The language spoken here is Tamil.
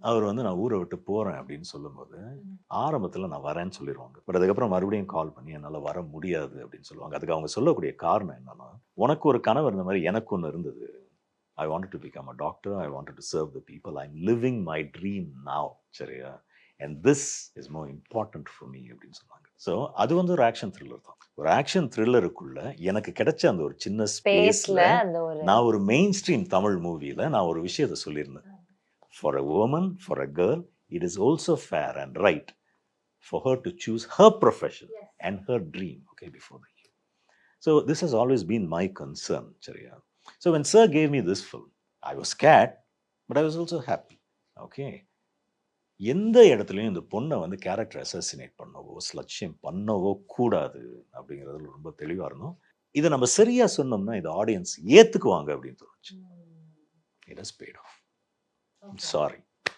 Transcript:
அவர் வந்து நான் ஊரை விட்டு போறேன் அப்படின்னு சொல்லும்போது, ஆரம்பத்துல நான் வரேன்னு சொல்லிருவாங்க. பட் அதுக்கப்புறம் மறுபடியும் கால் பண்ணி என்னால வர முடியாது அப்படின்னு சொல்லுவாங்க. அதுக்கு அவங்க சொல்லக்கூடிய காரணம் என்னன்னா, உனக்கு ஒரு கனவு இருந்த மாரி எனக்கு ஒண்ணு இருந்தது. I wanted to become a doctor. I wanted to serve the people. I'm living my dream now. சரியா? And this is more important for me அப்படின்னு சொன்னாங்க. ஸோ அது வந்து ஒரு ஆக்ஷன் த்ரில்லர் தான். ஒரு ஆக்ஷன் த்ரில்லருக்குள்ள எனக்கு கிடைச்ச அந்த ஒரு சின்ன ஸ்பேஸ்ல ஸ்பேஸ்ல அந்த ஒரு நான் ஒரு மெயின் ஸ்ட்ரீம் தமிழ் மூவில நான் ஒரு விஷயத்த சொல்லியிருந்தேன். For a woman, for a girl, it is also fair and right for her to choose her profession and her dream, okay, before the you. So this has always been my concern, Chariya. So when Sir gave me this film, I was scared, but I was also happy, okay. எந்த இடத்துலையும் இந்த பொண்ணை வந்து கேரக்டர் அசாசினேட் பண்ணவோ ஸ்லட்சியம் பண்ணவோ கூடாது அப்படிங்கிறதுல ரொம்ப தெளிவாக இருந்தோம். இதை நம்ம சரியா சொன்னோம்னா இது ஆடியன்ஸ் ஏத்துக்குவாங்க அப்படின்னு தோணுச்சு. It has paid off. Sorry.